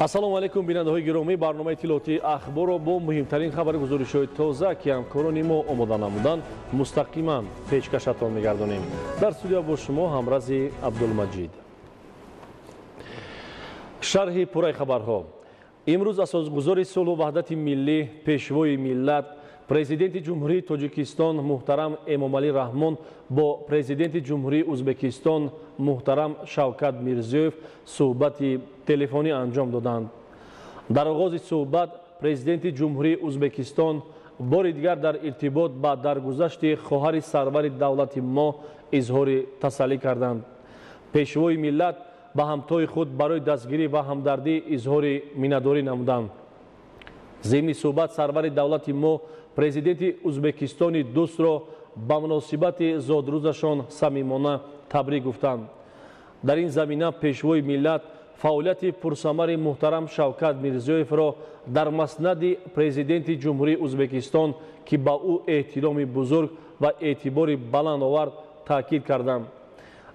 ассалому алайкум бинандаҳои гиромӣ, барномаи тиловати ахборро бо муҳимтарин хабари гузоришҳои тоза ки ҳамкорони мо омода намуданд мустақиман пешкашатон мегардонем. Дар студия бо шумо ҳамрази Абдулмаҷид. шарҳи пурраи хабарҳо. имрӯз асосгузори сулҳу ваҳдати миллӣ, пешвои миллат, президенти ҷумҳурии Тоҷикистон муҳтарам Эмомалӣ Раҳмон бо президенти ҷумҳурии Узбекистон муҳтарам Шавкат Мирзиёев суҳбати телефонӣ анҷом доданд. Дар оғози суҳбат президенти ҷумҳурии Узбекистон бори дигар дар иртибот ба даргузашти хоҳари сарвари давлати мо изҳори тасаллӣ карданд. пешвои миллат ба ҳамтои худ барои дастгирӣ ва ҳамдардӣ изҳори миннатдорӣ намуданд. зимни суҳбат сарвари давлати мо президенти Узбекистони дӯстро ба муносибати зодрӯзашон самимона табрик гуфтанд. дар ин замина пешвои миллат фаъолияти пурсамари муҳтарам Шавкат Мирзиёевро дар маснади президенти ҷумҳурии Узбекистон ки ба ӯ эҳтироми бузург ва эътибори баланд овард таъкид карданд.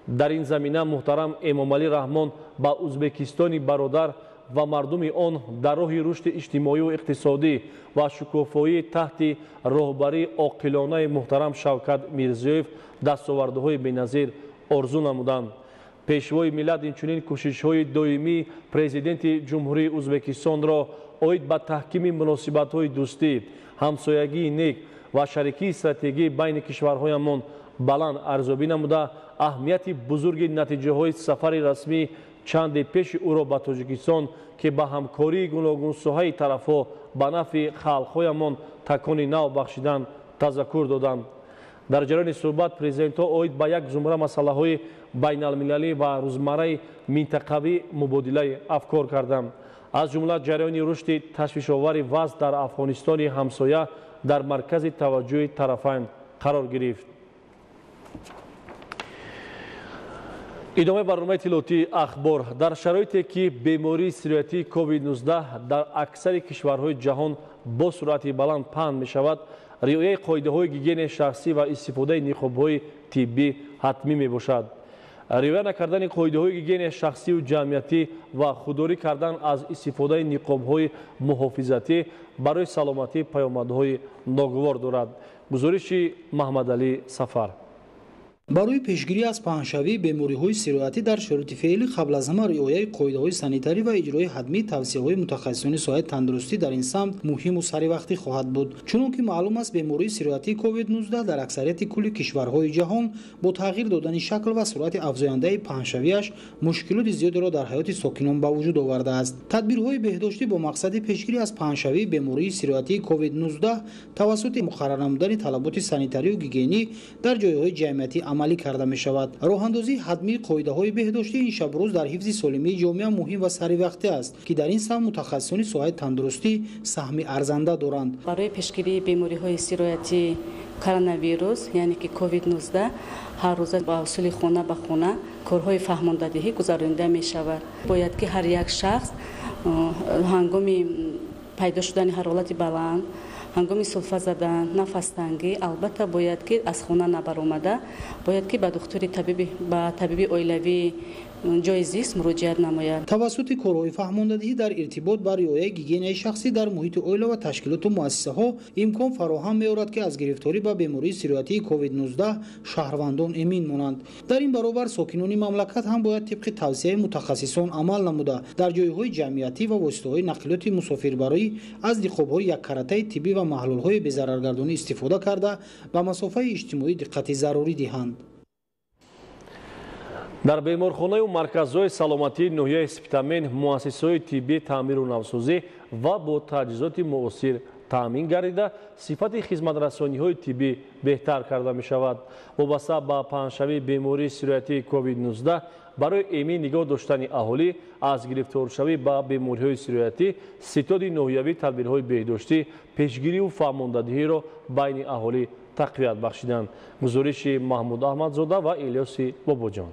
дар ин замина муҳтарам Эмомалӣ Раҳмон ба Узбекистони бародар ва мардуми он дар роҳи рушди иҷтимоиву иқтисодӣ ва шукофоӣ таҳти роҳбарии оқилонаи муҳтарам Шавкат Мирзиёев дастовардҳои беназир орзу намуданд. пешвои миллат инчунин кӯшишҳои доимии президенти ҷумҳурии Узбекистонро оид ба таҳкими муносибатҳои дӯстӣ, ҳамсоягии нек ва шарикии стратегӣ байни кишварҳоямон баланд арзёбӣ намуда, аҳамияти бузурги натиҷаҳои сафари расмии чанде пеши ӯро ба Тоҷикистон ки ба ҳамкории гуногун соҳаи тарафҳо ба нафъи халқҳоямон такони нав бахшиданд тазаккур доданд. дар ҷараёни суҳбат президентҳо оид ба як зумра масъалаҳои байналмилалӣ ва рӯзмарраи минтақавӣ мубодилаи афкор карданд. аз ҷумла ҷараёни рушди ташвишовари вазъ дар Афғонистони ҳамсоя дар маркази таваҷҷӯҳи тарафайн қарор гирифт. идомаи барномаи тиловатии ахбор. дар шароите ки бемории сироятии COVID-19 дар аксари кишварҳои ҷаҳон бо суръати баланд паҳн мешавад, риояи қоидаҳои гигиенаи шахсӣ ва истифодаи ниқобҳои тиббӣ ҳатмӣ мебошад. риоя накардани қоидаҳои гигиенаи шахсиву ҷамъиятӣ ва худдорӣ кардан аз истифодаи ниқобҳои муҳофизатӣ барои саломатии паёмадҳои ногувор дорад. гузориши Маҳмадалӣ Сафар. барои пешгирӣ аз паҳншавии бемориҳои сироятӣ дар шароити феълӣ қабл аз ҳама риояи қоидаҳои санитарӣ ва иҷрои ҳатмии тавсияҳои мутахассисони соҳаи тандурустӣ дар ин самт муҳиму саривақтӣ хоҳад буд. чунонки маълум аст, бемории сироятии COVID-19 дар аксарияти кулли кишварҳои ҷаҳон бо тағйир додани шакл ва суръати афзояндаи паҳншавиаш мушкилоти зиёдеро дар ҳаёти сокинон ба вуҷуд овардааст. тадбирҳои беҳдоштӣ бо мақсади пешгирӣ аз паҳншавии бемории сироятии COVID-19 тавассути муқаррар намудани талаботи санитарию гигиенӣ дар ҷойҳои ҷамъиятӣ амалӣ карда мешавад. роҳандозии ҳатмии қоидаҳои беҳдоштӣ ин шабрӯз дар ҳифзи солимии ҷомеа муҳим ва саривақтӣ аст ки дар ин самт мутахассисони соҳаи тандурустӣ саҳми арзанда доранд. барои пешгирии бемориҳои сироятии коронавирус яъне ки COVID-19 ҳар рӯза ба усули хона ба хона корҳои фаҳмондадиҳӣ гузаронида мешавад. бояд ки ҳар як шахс ҳангоми пайдо шудани ҳарорати баланд, ҳангоми сулфа задан, нафастангӣ албатта бояд ки аз хона набаромада бояд ки ба духтури табиби оилавии ҷойи зист муроҷиат намояд. тавассути корҳои фаҳмондадиҳӣ дар иртибот ба риояи гигиенаи шахсӣ дар муҳити оила ва ташкилоту муассисаҳо имкон фароҳам меорад ки аз гирифторӣ ба бемории сироятии COVID-19 шаҳрвандон эмин монанд. дар ин баробар сокинони мамлакат ҳам бояд тибқи тавсияи мутахассисон амал намуда дар ҷойҳои ҷамъиятӣ ва воситаҳои нақлиёти мусофирбарӣ аз диқобҳои яккаратаи тиббӣ ва маҳлулҳои безараргардонӣ истифода карда ба масофаи иҷтимоӣ диққати зарури диҳанд. дар беморхонаю марказҳои саломатии ноҳияи Спитамен муассисаҳои тиббӣ таъмиру навсозӣ ва бо таҷҳизоти муосир таъмин гардида сифати хизматрасониҳои тиббӣ беҳтар карда мешавад. вобаста ба паҳншавии бемории сироятии COVID-19 барои эмин нигоҳ доштани аҳолӣ аз гирифторшавӣ ба бемориҳои сироятӣ ситоди ноҳиявӣ тадбирҳои беҳдоштӣ пешгириву фаҳмондадиҳиро байни аҳолӣ тақвият бахшиданд. гузориши Маҳмуд Аҳмадзода ва Илёси Бобоҷон.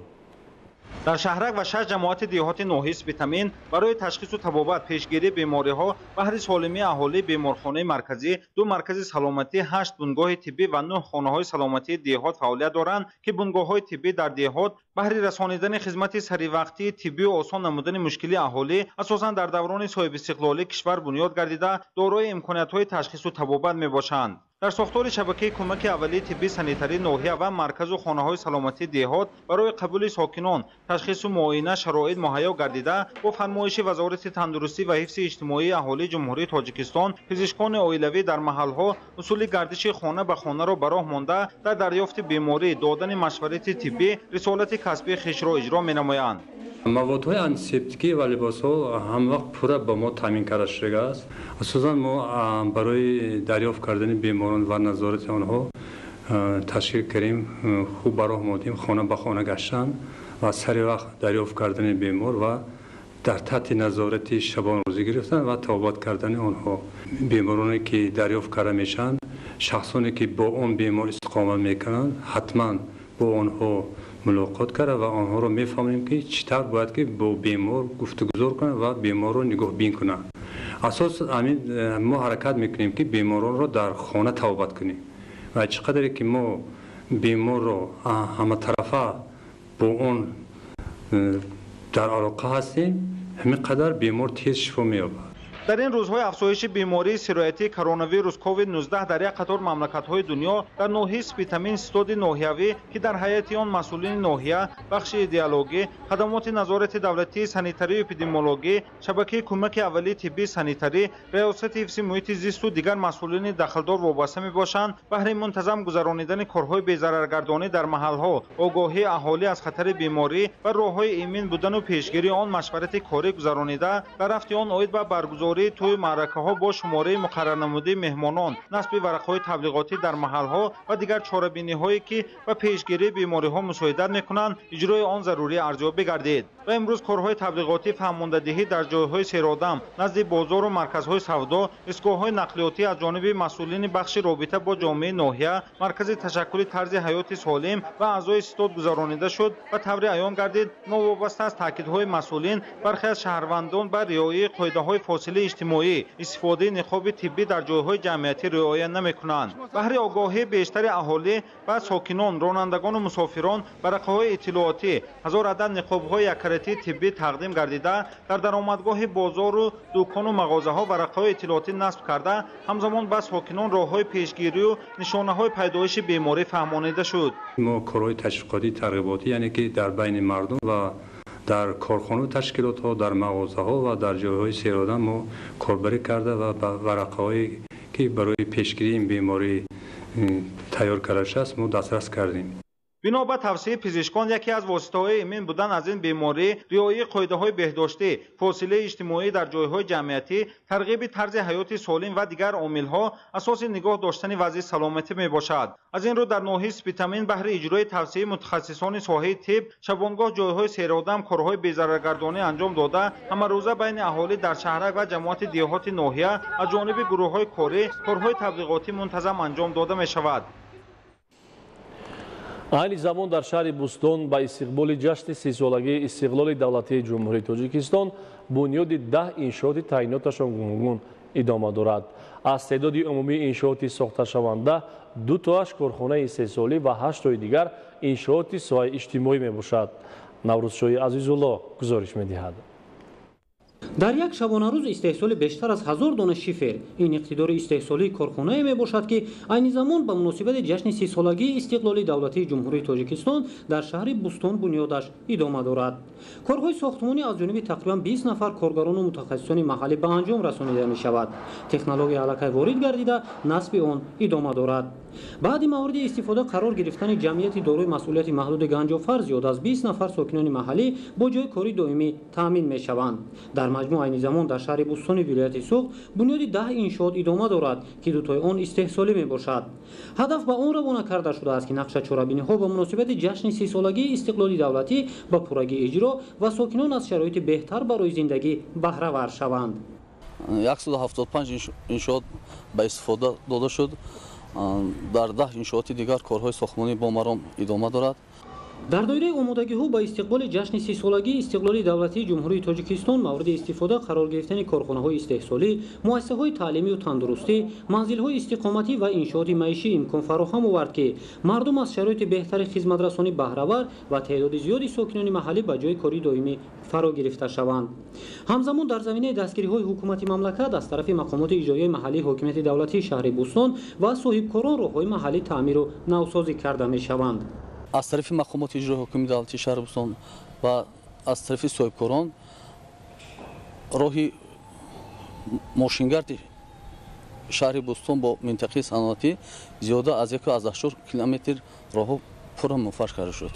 дар шаҳрак ва 6 ҷамоати деҳоти ноҳияи Спитамин барои ташхису табобат, пешгирии бемориҳо, баҳри солимии аҳолии беморхонаи марказӣ, 2 маркази саломатӣ, 8 бунгоҳи тиббӣ ва 9 хонаҳои саломатии деҳот фаъолият доранд, ки бунгоҳҳои тиббӣ дар деҳот баҳри расонидани хизмати саривақтии тиббию осон намудани мушкилии аҳолӣ асосан дар даврони соҳибистиқлолии кишвар бунёд гардида, дорои имкониятҳои ташхису табобат мебошанд. дар сохтори шабакаи кӯмаки аввалии тиббии санитарии ноҳия ва марказу хонаҳои саломатии деҳот барои қабули сокинон ташхису муоина шароит муҳайё гардида, бо фармоиши вазорати тандурустӣ ва ҳифзи иҷтимоии аҳолии ҷумҳурии Тоҷикистон, пизишкони оилавӣ дар маҳалҳо усули гардиши хона ба хонаро ба роҳ монда, дар дарёфти беморӣ, додани машварати тиббӣ, рисолати касбии хишро иҷро менамоянд. маводҳои антисептикӣ ва либосҳо ҳамвақт пурра ба мо таъмин карда шудааст. асосан мо барои дарёфт кардани беморон ва назорати онҳо ташкил кардем, хуб ба роҳ мондем, хона ба хона гаштан ва сари вақт дарёфт кардани бемор ва дар таҳти назорати шабонрӯзӣ гирифтан ва табобат кардани онҳо. бемороне ки дарёфт карда мешаванд, шахсоне ки бо он бемор истиқомат мекунанд, ҳатман бо онҳо мулоқот карда ва онҳоро мефаҳмем ки чӣ тавр бояд ки бо бемор гуфтугузор кунанд ва беморро нигоҳбин кунанд. асос амин мо ҳаракат мекунем ки беморонро дар хона табобат кунем ва чӣ қадре ки мо беморро ҳаматарафа бо он дар алоқа ҳастем, ҳамин қадар бемор тез шифо меёбад. дар ин рӯзҳои афзоиши бемории сироятии коронавирус COVID-19 дар як қатор мамлакатҳои дунё, дар ноҳияи Спитамин истоди ноҳиявӣ, ки дар ҳайати он масъулини ноҳия, бахши идеологӣ, хадамоти назорати давлатии санитарию эпидемиологӣ, шабакаи кӯмаки аввалии тиббии санитарӣ, риёсати ҳифзи муҳити зисту дигар масъулини дахлдор вобаста мебошанд, баҳри мунтазам гузаронидани корҳои безараргардонӣ дар маҳалҳо, огоҳии аҳолӣ аз хатари беморӣ ва роҳҳои эмин будану пешгирии он машварати корӣ гузаронида, дар рафти он оид ба баргузории توی معرکه‌ها با شماره مقرر نموده مهمانان، نصب ورقه‌های تبلیغاتی در محل‌ها و دیگر چاره‌بینی‌هایی که به پیشگیری بیماری‌ها مساعدت می‌کنند، اجرای آن ضروری ارزیابی گردید. و امروز کارهای تبلیغاتی فهماندهی در جای‌های سیرآدم، نزد بازار و مرکزهای سودا، ایستگاه‌های نقلیاتی از جانب مسئولین بخش رابطه با جامعه ناحیه، مرکز تشکل طرز حیات سالم و اعضای ستاد گذرانیده شد و طوری عیان گردید نوابسته از تاکیدهای مسئولین، برخی از شهروندان بر رعایت قاعده‌های فاصله اجتماعی، استفاده نقاب طبی در جای‌های جمعیتی رعایت نمی‌کنند. بهر آگاهی بیشتر اهالی و ساکنان، رانندگان و مسافران، ورقه‌های اطلاعاتی، هزار عدد نقاب‌های یکرتی طبی تقدیم گردیده، در درآمدگاه بازار و دکان و مغازه‌ها ورقه‌های اطلاعاتی نصب کرده، همزمان به ساکنان راه‌های پیشگیری و نشانه‌های پیدایش بیماری فهمانیده شد. ما کارهای تشویقاتی ترغیباتی، یعنی که در بین مردم و در کارخانه و تشکیلات‌ها، در مغازه‌ها و در جای‌های سیرآدم ما کاربری کرده و ورقه‌هایی که برای پیشگیری این بیماری تیار کرده است ما دسترس کردیم. بنا به توصیه پزشکان، یکی از واسطه‌های ایمن بودن از این بیماری رعایت قاعده‌های بهداشتی، فاصله اجتماعی در جای‌های جمعیتی، ترغیب طرز حیات سالم و دیگر عامل‌ها اساس نگاه داشتن وضع سلامتی میباشد. از این رو در ناحیه اسپیتامین بهر اجرای توصیه متخصصان ساحه طب، شبانگاه جای‌های سیرآدم کارهای بی‌ضررگردانی انجام داده، همه روزه بین اهالی در شهرک و جماعت دیهات ناحیه از جانب گروه‌های کاری کارهای تبلیغاتی منتظم انجام داده می‌شود. айни замон дар шаҳри Бустон ба истиқболи ҷашни сисолагии истиқлоли давлатии ҷумҳурии Тоҷикистон бунёди 10 иншооти таъйиноташон гуногун идома дорад. аз теъдоди умумии иншооти сохташаванда 2 тоаш корхонаи истеҳсолӣ ва 8 тои дигар иншооти соҳаи иҷтимоӣ мебошад. наврӯзшоҳи азизулло гузориш медиҳад. дар як шабонарӯз истеҳсоли бештар аз 1000 дона шифер, ин иқтидори истеҳсолии корхонае мебошад ки айни замон ба муносибати ҷашни 30-солагии истиқлоли давлатии ҷумҳурии Тоҷикистон дар шаҳри Бустон бунёдаш идома дорад. корҳои сохтмонӣ аз ҷониби тақрибан 20 нафар коргарону мутахассисони маҳаллӣ ба анҷом расонида мешавад. технология аллакай ворид гардида насби он идома дорад. баъди мавриди истифода қарор гирифтани ҷамъияти дорои масъулияти маҳдуди Ганҷофар зиёд аз 20 нафар сокинони маҳаллӣ бо ҷои кори доимӣ таъмин мешаванд. дар маҷмӯъ айни замон дар шаҳри Бустони вилояти Суғд бунёди 10 иншоот идома дорад ки дутои он истеҳсолӣ мебошад. ҳадаф ба он равона карда шудааст ки нақша чорабиниҳо ба муносибати ҷашни 30-солагии истиқлоли давлатӣ ба пуррагӣ иҷро ва сокинон аз шароити беҳтар барои зиндагӣ баҳравар шаванд. 175 иншоот ба истифода дода шуд. дар 10 иншооти дигар корҳои сохтмонӣ бо маром идома дорад. дар доираи омодагиҳо ба истиқболи ҷашни 30-солагии истиқлоли давлатии ҷумҳурии тоҷикистон мавриди истифода қарор гирифтани корхонаҳои истеҳсолӣ, муассисаҳои таълимию тандурустӣ, манзилҳои истиқоматӣ ва иншооти маишӣ имкон фароҳам овард, ки мардум аз шароити беҳтари хизматрасонӣ баҳравар ва теъдоди зиёди сокинони маҳаллӣ ба ҷои кори доимӣ фаро гирифта шаванд. ҳамзамон дар заминаи дастгириҳои ҳукумати мамлакат аз тарафи мақомоти иҷроияи маҳаллии ҳокимияти давлатии шаҳри Бӯстон ва соҳибкорон роҳҳои маҳаллӣ таъмиру навсозӣ карда мешаванд. аз тарафи мақомоти иҷрои ҳокимияти давлатии шаҳри Бӯстон ва аз тарафи соҳибкорон роҳи мошингарди шаҳри Бӯстон бо минтақаи саноатӣ зиёда аз 1,4 километр роҳҳо пурра муфаш карда шуд.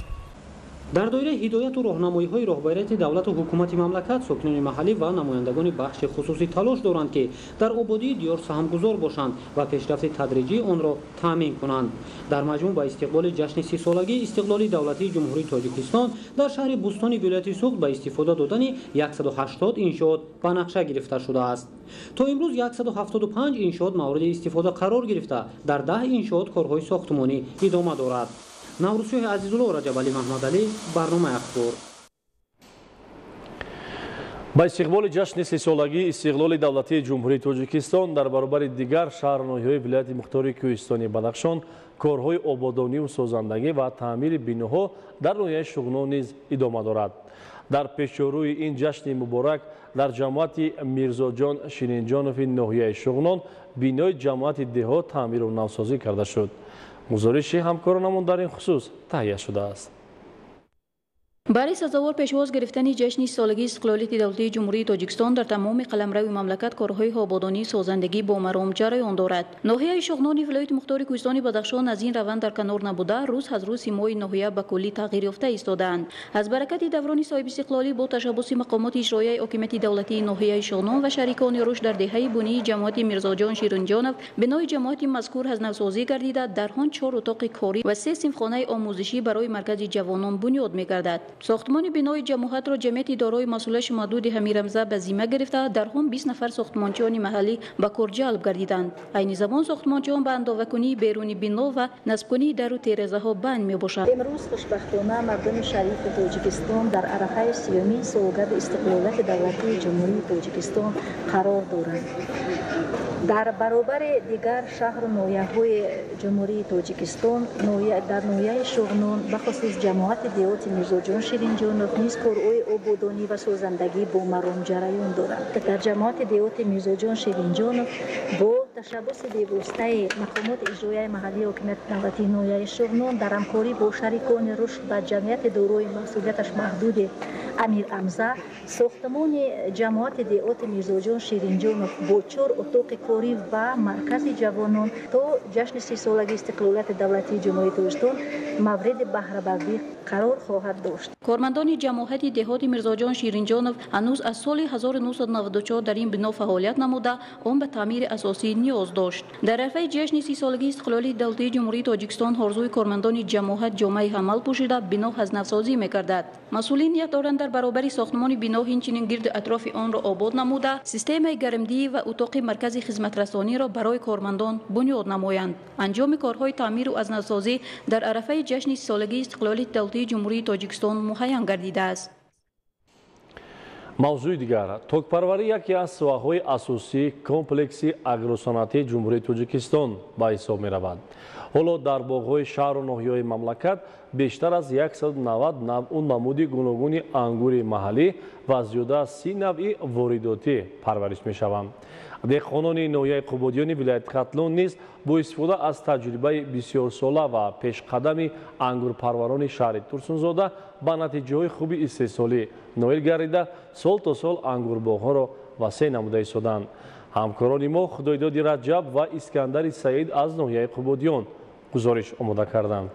дар доираи ҳидояту роҳнамоиҳои роҳбарияти давлату ҳукумати мамлакат, сокинони маҳаллӣ ва намояндагони бахши хусусӣ талош доранд, ки дар ободии диёр саҳмгузор бошанд ва пешрафти тадриҷии онро таъмин кунанд. дар маҷмӯъ ба истиқболи ҷашни 30-солагии истиқлоли давлатии ҷумҳурии тоҷикистон дар шаҳри Бӯстони вилояти Суғд ба истифода додани 180 иншоот ба нақша гирифта шудааст. то имрӯз 175 иншоот мавриди истифода қарор гирифта, дар 10 иншоот корҳои сохтмонӣ идома дорад. наврусиҳои азизулло, Раҷабалӣ Маҳмадалӣ, барномаи ахбор. ба истиқболи ҷашни 30-солагии истиқлоли давлатии ҷумҳурии тоҷикистон дар баробари дигар шаҳрноҳиҳои вилояти мухтори Кӯҳистони Бадахшон корҳои ободониву созандагӣ ва таъмири биноҳо дар ноҳияи Шуғнон низ идома дорад. дар пешчорӯи ин ҷашни муборак дар ҷамоати Мирзоҷон Ширинҷонови ноҳияи Шуғнон бинои ҷамоати деҳот таъмиру навсозӣ карда шуд. гузориши ҳамкоронамон дар ин хусус таҳия шудааст. барои сазовор пешвоз гирифтани ҷашни солагии истиқлолияти давлатии ҷумҳурии тоҷикистон дар тамоми қаламрави мамлакат корҳои ободонии созандагӣ бо маром ҷараён дорад. ноҳияи Шуғнони вилояти мухтори Кӯҳистони Бадахшон аз ин раванд дар канор набуда, рӯз аз рӯз симои ноҳия ба куллӣ тағйир ёфта истодаанд. аз баракати даврони соҳибистиқлолӣ бо ташаббуси мақомоти иҷроияи ҳокимияти давлатии ноҳияи Шуғнон ва шарикони руш дар деҳаи бунии ҷамоати Мирзоҷон Ширинҷонов бинои ҷамоати мазкур аз навсозӣ гардида, дар он 4 утоқи корӣ ва 3 синфхонаи омӯзишӣ барои маркази ҷавонон бунёд мегардад. сохтмони бинои ҷамоатро ҷамъияти дорои масъулияти маҳдуди ҳамирамза ба зимма гирифта, дар он 20 нафар сохтмончиёни маҳаллӣ ба кор ҷалб гардиданд. айни замон сохтмончиён ба андовакунии беруни бино ва насбкунии дару терезаҳо банд мебошанд. имрӯз хушбахтона мардуми шарифи тоҷикистон дар арафаи 30-юми солгарди истиқлолияти давлатии ҷумҳурии тоҷикистон қарор доранд. дар баробари дигар шаҳру ноҳияҳои ҷумҳурии тоҷикистон дар ноҳияи Шуғнон бахусус ҷамоати деҳоти Мирзоҷон Ширинҷонов низ корҳои ободонӣ ва созандагӣ бо маром ҷараён дорад. дар ҷамоати деҳоти Мирзоҷон Ширинҷонов бо ташаббуси бевоситаи мақомоти иҷроияи маҳаллии ҳокимияти давлатии ноҳияи Шуғнон дар ҳамкорӣ бо шарикони рушд ва ҷамъияти дорои масъулияташ маҳдуди Амир Амза, сохтмони ҷамоати деҳоти Мирзоҷон Ширинҷонов бо 4 утоқи корӣ ва маркази ҷавонон то ҷашни 30-солагии истиқлолияти давлатии ҷумҳурии Тоҷикистон мавриди баҳрабардӣ қарор хоҳад дошт. кормандони ҷамоати деҳоти Мирзоҷон Ширинҷонов ҳанӯз аз соли 1994 дар ин бино фаъолият намуда, он ба таъмири асосӣ ниёз дошт. дар арфаи ҷашни 30-солагии истиқлолии давлатии ҷумҳурии Тоҷикистон орзуи кормандони ҷамоат ҷомаи ҳамал пӯшида бино ҳазнавсозӣ мекардад. масъулин ният доранд дар баробари сохтмони бино инчунин гирди атрофи онро обод намуда, системаи гармдии ва утоқи маркази хизматрасониро барои кормандон бунёд намоянд. анҷоми корҳои таъмиру азнавсозӣ дар арафаи ҷашни 30-солагии истиқлолияти давлатии ҷумҳурии Тоҷикистон муҳайян гардидааст. мавзӯи дигар, токпарварӣ яке аз соҳаҳои асосии комплекси агросанъатии ҷумҳурии Тоҷикистон ба ҳисоб меравад. ҳоло дар боғҳои шаҳру ноҳияҳои мамлакат бештар аз 190 навъу намуди гуногуни ангури маҳаллӣ ва зиёда аз 30 навъи воридотӣ парвариш мешаванд. деҳқонони ноҳияи Қубодиёни вилояти Хатлон низ бо истифода аз таҷрибаи бисёрсола ва пешқадами ангурпарварони шаҳри Турсунзода ба натиҷаҳои хуби истеҳсолӣ ноил гардида, сол то сол ангурбоғҳоро васеъ намуда истоданд. ҳамкорони мо Худойдоди Раҷаб ва Искандари Саид аз ноҳияи Қубодиён гузориш омода карданд.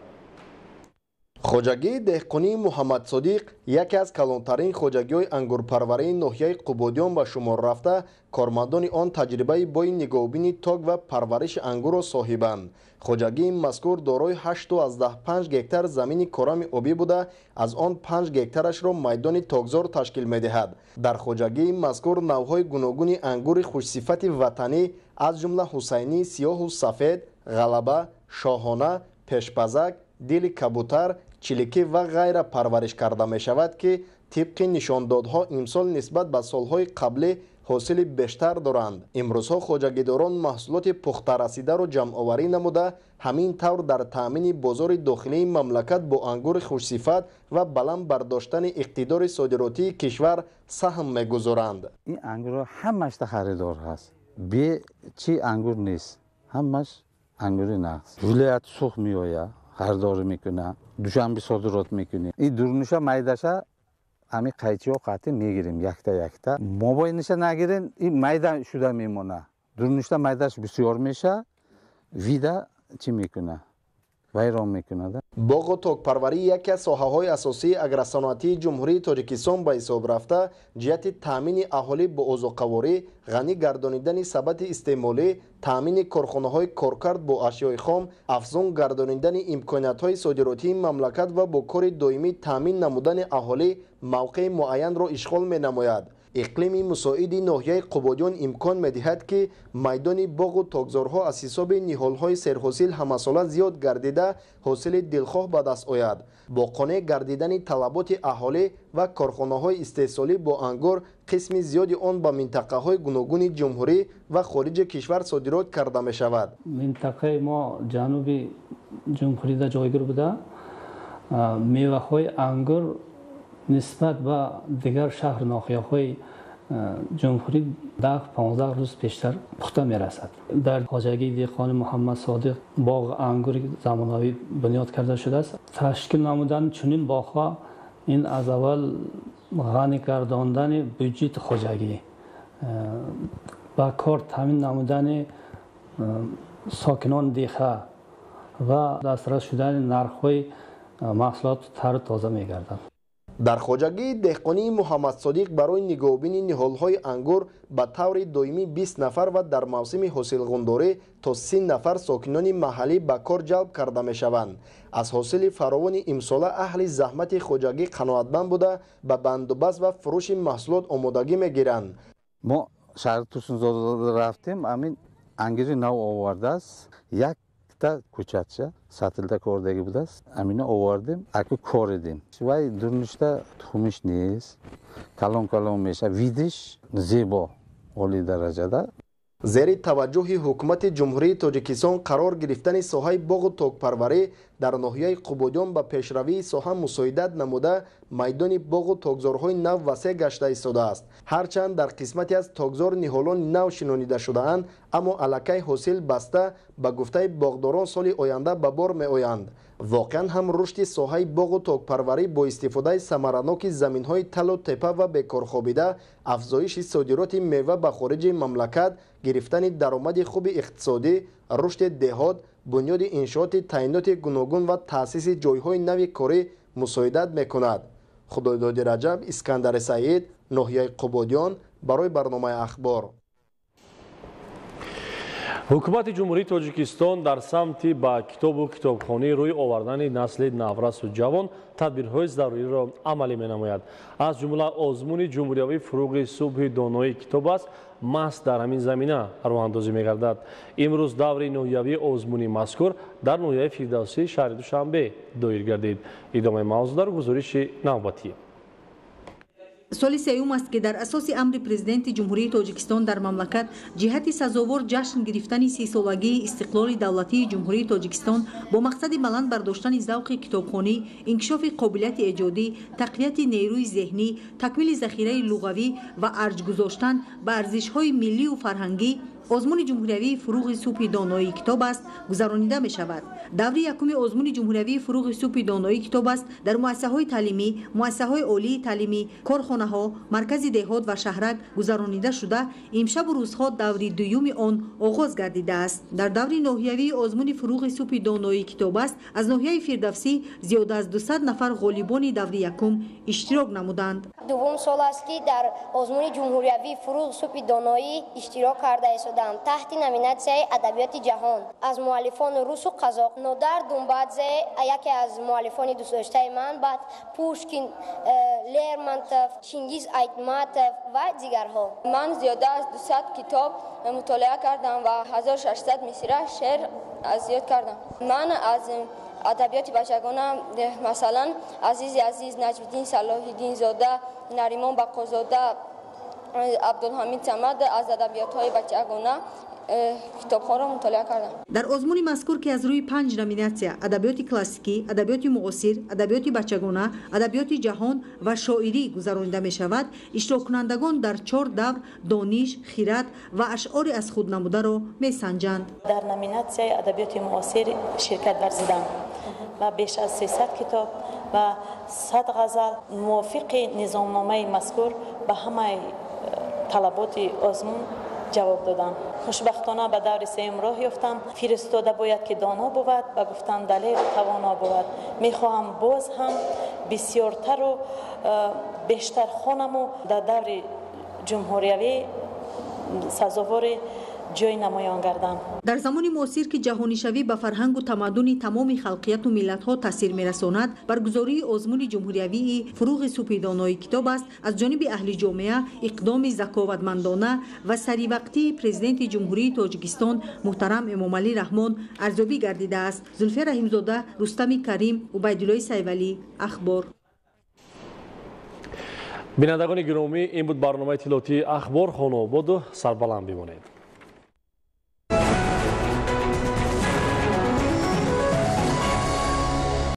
хоҷагии деҳқонии Муҳаммад Содиқ яке аз калонтарин хоҷагиҳои ангурпарварии ноҳияи Қубодиён ба шумор рафта, кормандони он таҷрибаи бои нигоҳубини ток ва парвариши ангурро соҳибанд. хоҷагии мазкур дорои 85 гектар замини корами обӣ буда, аз он 5 гектарашро майдони токзор ташкил медиҳад. дар хоҷагии мазкур навъҳои гуногуни ангури хушсифати ватанӣ аз ҷумла ҳусайнӣ, сиёҳу сафед, ғалаба, шоҳона, пешпазак, дили кабутар, чилики ва гайра парвариш карда мешавад ки тибқи нишондодҳо имсол нисбат ба солҳои қаблӣ ҳосили бештар доранд. имрӯзҳо хоҷагидорон маҳсулоти пухтарасидаро ҷамъоварӣ намуда, ҳамин тавр дар таъмини бозори дохилии мамлакат бо ангури хушсифат ва баланд бардоштани иқтидори содиротии кишвар саҳм мегузоранд. ин ангурро ҳамашда харидор ҳаст, бе чӣ ангур нест, ҳамаш ангури нағз. вилоят сух меояд, харидорӣ мекунад, душанбе содирот мекунем. ин дурнуша майдаша ҳами қайчиҳо қатъи мегирем якта. мобойниша нагирем, ин майда шуда мемонад. дурнушта майдаш бисёр меша, вида чӣ мекунад? вайрон мекунад. боғу токпарварӣ яке аз соҳаҳои асосии агросаноатии ҷумҳурии тоҷикистон ба ҳисоб рафта, ҷиҳати таъмини аҳолӣ бо озоқаворӣ, ғанӣ гардонидани сабати истеъмолӣ, таъмини корхонаҳои коркард бо ашёи хом, афзун гардонидани имкониятҳои содиротии мамлакат ва бо кори доимӣ таъмин намудани аҳолӣ мавқеи муайянро ишғол менамояд. иқлими мусоиди ноҳияи қубодиён имкон медиҳад ки майдони боғу тогзорҳо аз ҳисоби ниҳолҳои серҳосил ҳамасола зиёд гардида ҳосили дилхоҳ ба даст ояд. бо қонеъ гардидани талаботи аҳолӣ ва корхонаҳои истеҳсолӣ бо ангур қисми зиёди он ба минтақаҳои гуногуни ҷумҳурӣ ва хориҷи кишвар содирот карда мешавад. минтақаи мо ҷануби ҷумҳурида ҷойгир буда меваҳои ангур нисбат ба дигар шаҳр ноҳияҳои ҷумҳурӣ 10-15 рӯз пештар пухта мерасад. дар хоҷагии деҳқони муҳаммад содиқ боғ ангури замонавӣ бунёд карда шудааст. ташкил намудани чунин боғҳо ин аз аввал ғанӣ гардондани бюджети хоҷагӣ, ба кор таъмин намудани сокинони деха ва дастрас шудани нархҳои маҳсулоти тару тоза мегардад. дар хоҷагии деҳқонии муҳаммад содиқ барои нигоҳубини ниҳолҳои ангур ба таври доимӣ 20 нафар ва дар мавсими ҳосилғундорӣ то 30 нафар сокинони маҳаллӣ ба кор ҷалб карда мешаванд. аз ҳосили фаровони имсола аҳли заҳмати хоҷагӣ қаноатманд буда ба бандубаст ва фурӯши маҳсулот омодагӣ мегиранд. мо шаҳри турсунзода рафтем, амин ангури нав овардааст, якта кӯчатша сатилда кордагӣ будааст, амина овардем, аку коридем. вай дурнушта тухмиш нест, калон меша, видиш зебо оли дараҷада. зери таваҷҷӯҳи ҳукумати ҷумҳурии тоҷикистон қарор гирифтани соҳаи боғу токпарварӣ дар ноҳияи қубодиён ба пешравии соҳа мусоидат намуда майдони боғу тогзорҳои нав васеъ гашта истодааст. ҳарчанд дар қисмате аз тогзор ниҳолони нав шинонида шудаанд, аммо аллакай ҳосил баста ба гуфтаи боғдорон соли оянда ба бор меоянд. воқеан ҳам рушди соҳаи боғу токпарварӣ бо истифодаи самараноки заминҳои талу тепа ва бекорхобида, афзоиши содироти мева ба хориҷи мамлакат, гирифтани даромади хуби иқтисодӣ, рушди деҳот, бунёди иншооти таъиноти гуногун ва таъсиси ҷойҳои нави корӣ мусоидат мекунад. худойдоди раҷаб, искандари саид, ноҳияи қубодиён, барои барномаи ахбор. ҳукумати ҷумҳурии тоҷикистон дар самти ба китобу китобхонӣ рӯй овардани насли наврасу ҷавон тадбирҳои заруриро амалӣ менамояд. аз ҷумла озмуни ҷумҳуриявӣ фуруғи субҳи донои китоб аст, маҳз дар ҳамин замина роҳандозӣ мегардад. имрӯз даври ноҳиявии озмуни мазкур дар ноҳияи фирдавсӣ шаҳри душанбе доир гардид. идомаи мавзӯъ дар гузориши навбатӣ. соли сеюм аст ки дар асоси амри президенти ҷумҳурии тоҷикистон дар мамлакат ҷиҳати сазовор ҷашн гирифтани 30-солагии истиқлоли давлатии ҷумҳурии тоҷикистон бо мақсади баланд бардоштани завқи китобхонӣ, инкишофи қобилияти эҷодӣ, тақвияти нерӯи зеҳнӣ, такмили захираи луғавӣ ва арҷ гузоштан ба арзишҳои миллию фарҳангӣ озмуни ҷумҳуриявии фуруғи субҳи доноии китоб аст гузаронида мешавад. даври якуми озмуни ҷумҳуриявии фуруғи субҳи доноии китоб аст дар муассисаҳои таълимӣ, муассисаҳои олии таълимӣ, корхонаҳо, маркази деҳот ва шаҳрак гузаронида шуда, имшабу рӯзҳо даври дуюми он оғоз гардидааст. дар даври ноҳиявии озмуни фуруғи субҳи доноии китоб аст аз ноҳияи фирдавсӣ зиёда аз 200 нафар ғолибони даври якум иштирок намуданд. дуввум сол аст ки дар озмуни ҷумҳуриявии фуруғи субҳи доноӣ иштирок карда таҳти номинатсияи адабиёти ҷаҳон аз муаллифони русу қазоқ. нодар думбадзе яке аз муаллифони дӯстдоштаи ман, баъд пушкин, лермонтов, чингиз айтматов ва дигарҳо. ман зиёда аз 200 китоб мутолиа кардам ва 1600 мисра шеър зиёд кардам. ман аз адабиёти бачагона масалан азизи азиз, наҷмиддин салоҳиддинзода, наримон бақозода, абдулҳамид самад аз адабиётҳои бачагона китобҳоро мутолиа кардам. дар озмуни мазкур ки аз рӯи 5 номинатсия адабиёти классикӣ, адабиёти муосир, адабиёти бачагона, адабиёти ҷаҳон ва шоирӣ гузаронида мешавад, иштироккунандагон дар 4 давр дониш, хират ва ашъори аз худ намударо месанҷанд. дар номинатсияи адабиёти муосир ширкат варзидам ва беш аз 300 китоб ва 100 ғазал мувофиқи низомномаи мазкур ба ҳамаи талаботи озмун ҷавоб додам. хушбахтона ба даври сеюм роҳ ёфтам. фиристода бояд ки доно буд ва гуфтам далеру тавоно буд. мехоҳам боз ҳам бисёртару бештар хонаму дар даври ҷумҳуриявӣ сазовори ҷой намоён гардам. дар замони муосир ки ҷаҳонишавӣ ба фарҳангу тамаддуни тамоми халқияту миллатҳо таъсир мерасонад, баргузории озмуни ҷумҳуриявии фуруғи субҳи донои китоб аст аз ҷониби аҳли ҷомеа иқдоми заковатмандона ва саривақтии президенти ҷумҳурии тоҷикистон муҳтарам эмомалӣ раҳмон арзёбӣ гардидааст. зулфия раҳимзода, рустами карим, убайдуллои сайвалӣ, ахбор. бинандагони гиромӣ, ин буд барномаи иттилоотии ахбор. хонободу сарбаланд бимонед.